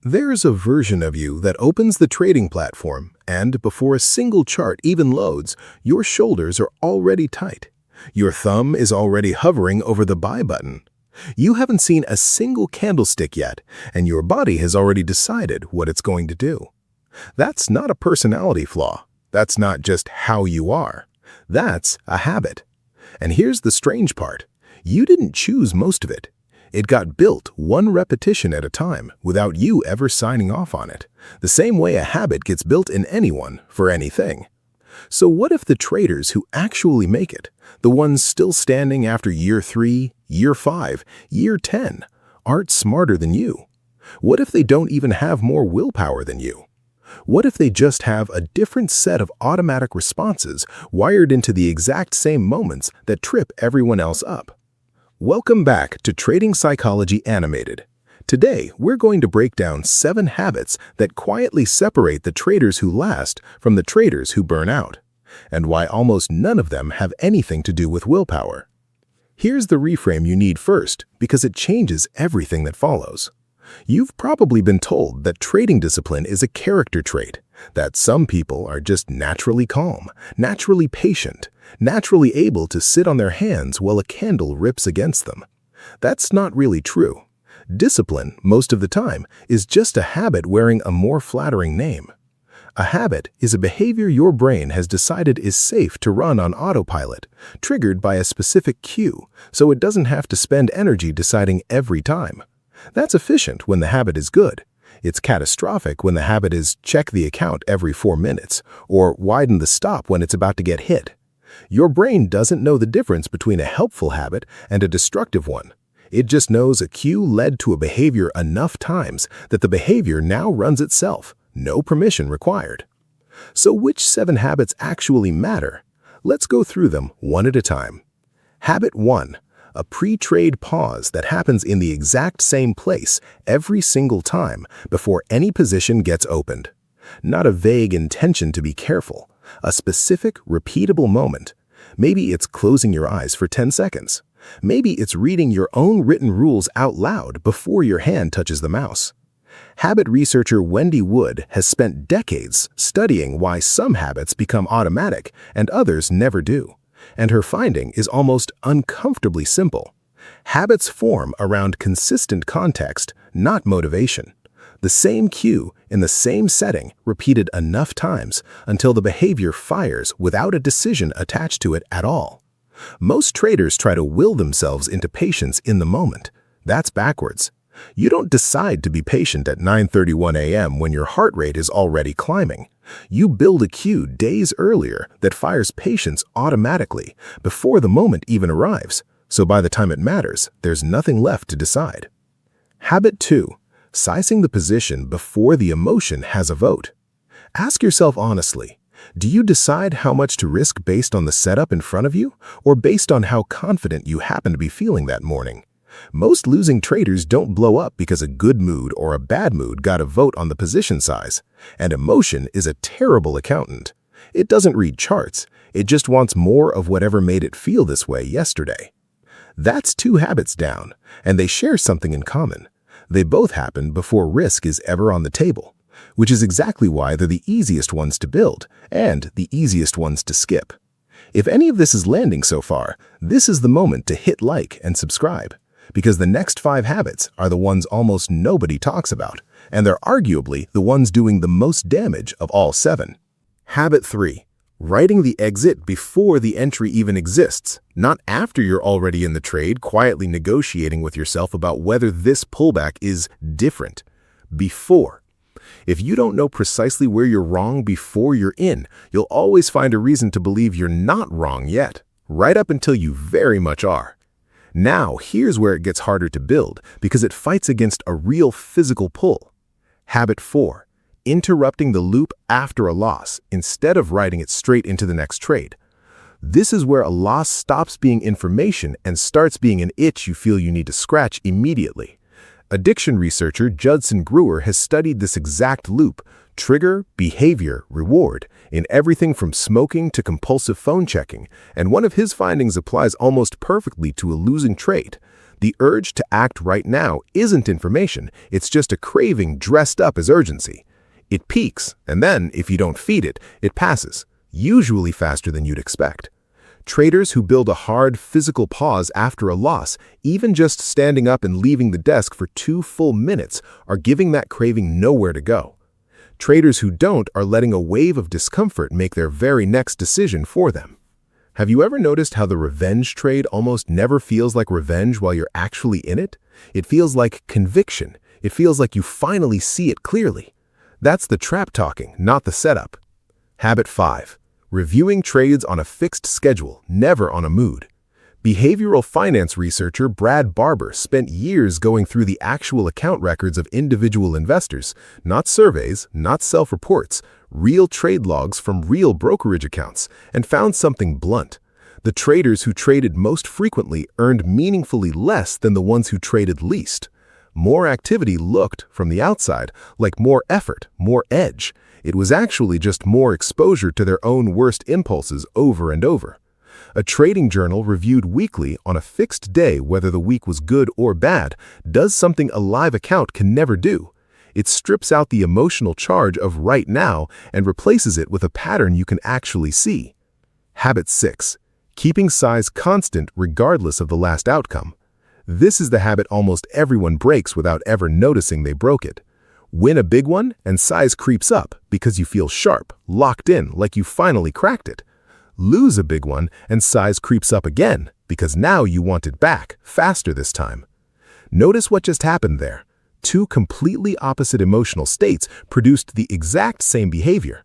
There's a version of you that opens the trading platform, and before a single chart even loads, your shoulders are already tight. Your thumb is already hovering over the buy button. You haven't seen a single candlestick yet, and your body has already decided what it's going to do. That's not a personality flaw. That's not just how you are. That's a habit. And here's the strange part. You didn't choose most of it. It got built one repetition at a time without you ever signing off on it, the same way a habit gets built in anyone for anything. So what if the traders who actually make it, the ones still standing after year 3, year 5, year 10, aren't smarter than you? What if they don't even have more willpower than you? What if they just have a different set of automatic responses wired into the exact same moments that trip everyone else up? Welcome back to Trading Psychology Animated. Today, we're going to break down 7 habits that quietly separate the traders who last from the traders who burn out, and why almost none of them have anything to do with willpower. Here's the reframe you need first, because it changes everything that follows. You've probably been told that trading discipline is a character trait, that some people are just naturally calm, naturally patient, naturally able to sit on their hands while a candle rips against them. That's not really true. Discipline, most of the time, is just a habit wearing a more flattering name. A habit is a behavior your brain has decided is safe to run on autopilot, triggered by a specific cue, so it doesn't have to spend energy deciding every time. That's efficient when the habit is good. It's catastrophic when the habit is check the account every 4 minutes, or widen the stop when it's about to get hit. Your brain doesn't know the difference between a helpful habit and a destructive one. It just knows a cue led to a behavior enough times that the behavior now runs itself, no permission required. So which 7 habits actually matter? Let's go through them one at a time. Habit 1. A pre-trade pause that happens in the exact same place every single time before any position gets opened. Not a vague intention to be careful, a specific, repeatable moment. Maybe it's closing your eyes for 10 seconds. Maybe it's reading your own written rules out loud before your hand touches the mouse. Habit researcher Wendy Wood has spent decades studying why some habits become automatic and others never do. And her finding is almost uncomfortably simple. Habits form around consistent context, not motivation. The same cue in the same setting repeated enough times until the behavior fires without a decision attached to it at all. Most traders try to will themselves into patience in the moment. That's backwards. You don't decide to be patient at 9:31 a.m. when your heart rate is already climbing. You build a cue days earlier that fires patience automatically before the moment even arrives, so by the time it matters, there's nothing left to decide. Habit 2. Sizing the position before the emotion has a vote. Ask yourself honestly, do you decide how much to risk based on the setup in front of you, or based on how confident you happen to be feeling that morning? Most losing traders don't blow up because a good mood or a bad mood got a vote on the position size. And emotion is a terrible accountant. It doesn't read charts. It just wants more of whatever made it feel this way yesterday. That's 2 habits down, and they share something in common. They both happen before risk is ever on the table, which is exactly why they're the easiest ones to build and the easiest ones to skip. If any of this is landing so far, this is the moment to hit like and subscribe. Because the next 5 habits are the ones almost nobody talks about, and they're arguably the ones doing the most damage of all 7. Habit 3. Writing the exit before the entry even exists, not after you're already in the trade quietly negotiating with yourself about whether this pullback is different. Before. If you don't know precisely where you're wrong before you're in, you'll always find a reason to believe you're not wrong yet, right up until you very much are. Now, here's where it gets harder to build because it fights against a real physical pull. Habit 4. Interrupting the loop after a loss instead of riding it straight into the next trade. This is where a loss stops being information and starts being an itch you feel you need to scratch immediately. Addiction researcher Judson Brewer has studied this exact loop, trigger, behavior, reward, in everything from smoking to compulsive phone checking, and one of his findings applies almost perfectly to a losing trade. The urge to act right now isn't information, it's just a craving dressed up as urgency. It peaks, and then, if you don't feed it, it passes, usually faster than you'd expect. Traders who build a hard physical pause after a loss, even just standing up and leaving the desk for 2 full minutes, are giving that craving nowhere to go. Traders who don't are letting a wave of discomfort make their very next decision for them. Have you ever noticed how the revenge trade almost never feels like revenge while you're actually in it? It feels like conviction. It feels like you finally see it clearly. That's the trap talking, not the setup. Habit 5. Reviewing trades on a fixed schedule, never on a mood. Behavioral finance researcher Brad Barber spent years going through the actual account records of individual investors, not surveys, not self-reports, real trade logs from real brokerage accounts, and found something blunt. The traders who traded most frequently earned meaningfully less than the ones who traded least. More activity looked, from the outside, like more effort, more edge. It was actually just more exposure to their own worst impulses over and over. A trading journal reviewed weekly on a fixed day whether the week was good or bad does something a live account can never do. It strips out the emotional charge of right now and replaces it with a pattern you can actually see. Habit 6. Keeping size constant regardless of the last outcome. This is the habit almost everyone breaks without ever noticing they broke it. Win a big one and size creeps up because you feel sharp, locked in, like you finally cracked it. Lose a big one and size creeps up again because now you want it back, faster this time. Notice what just happened there. 2 completely opposite emotional states produced the exact same behavior.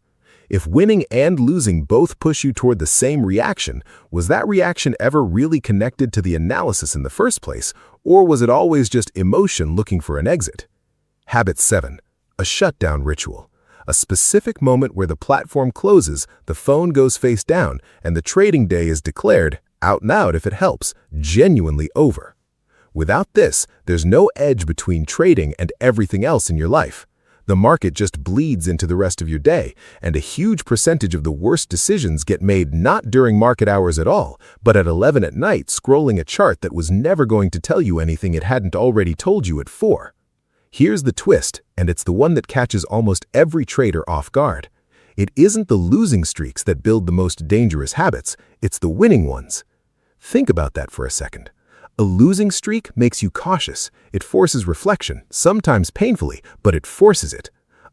If winning and losing both push you toward the same reaction, was that reaction ever really connected to the analysis in the first place, or was it always just emotion looking for an exit? Habit 7. A shutdown ritual. A specific moment where the platform closes, the phone goes face down, and the trading day is declared, out and out if it helps, genuinely over. Without this, there's no edge between trading and everything else in your life. The market just bleeds into the rest of your day, and a huge percentage of the worst decisions get made not during market hours at all, but at 11 at night scrolling a chart that was never going to tell you anything it hadn't already told you at 4. Here's the twist, and it's the one that catches almost every trader off guard. It isn't the losing streaks that build the most dangerous habits, it's the winning ones. Think about that for a second. A losing streak makes you cautious. It forces reflection, sometimes painfully, but it forces it.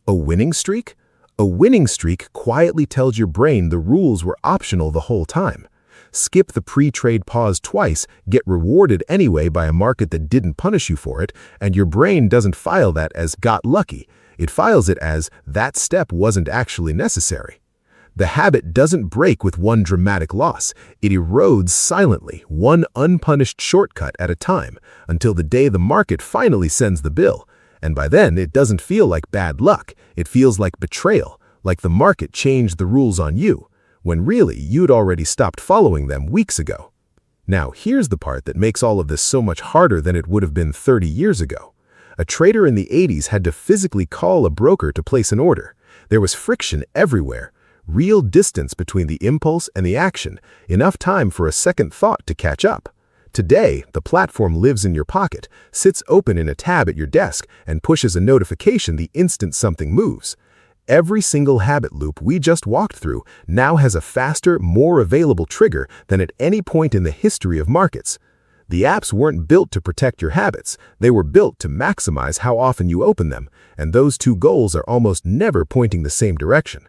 A winning streak? A winning streak quietly tells your brain the rules were optional the whole time. Skip the pre-trade pause twice, get rewarded anyway by a market that didn't punish you for it, and your brain doesn't file that as got lucky. It files it as that step wasn't actually necessary. The habit doesn't break with one dramatic loss. It erodes silently, one unpunished shortcut at a time, until the day the market finally sends the bill. And by then, it doesn't feel like bad luck. It feels like betrayal, like the market changed the rules on you, when really you'd already stopped following them weeks ago. Now, here's the part that makes all of this so much harder than it would have been 30 years ago. A trader in the 80s had to physically call a broker to place an order. There was friction everywhere. Real distance between the impulse and the action, enough time for a second thought to catch up. Today, the platform lives in your pocket, sits open in a tab at your desk, and pushes a notification the instant something moves. Every single habit loop we just walked through now has a faster, more available trigger than at any point in the history of markets. The apps weren't built to protect your habits, they were built to maximize how often you open them, and those 2 goals are almost never pointing the same direction.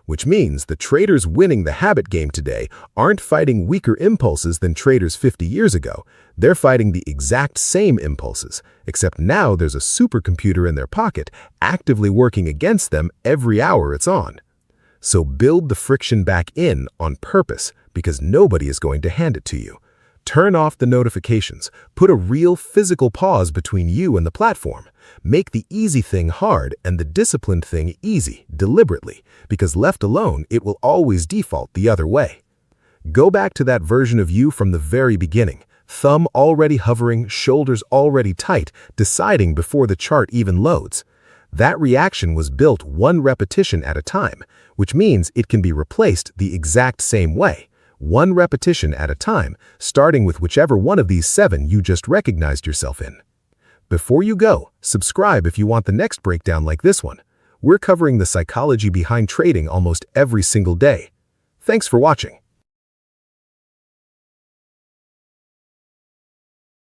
Which means the traders winning the habit game today aren't fighting weaker impulses than traders 50 years ago. They're fighting the exact same impulses, except now there's a supercomputer in their pocket actively working against them every hour it's on. So build the friction back in on purpose, because nobody is going to hand it to you. Turn off the notifications. Put a real physical pause between you and the platform. Make the easy thing hard and the disciplined thing easy, deliberately, because left alone, it will always default the other way. Go back to that version of you from the very beginning. Thumb already hovering, shoulders already tight, deciding before the chart even loads. That reaction was built 1 repetition at a time, which means it can be replaced the exact same way, one repetition at a time, starting with whichever one of these 7 you just recognized yourself in. Before you go, subscribe if you want the next breakdown like this one. We're covering the psychology behind trading almost every single day. Thanks for watching.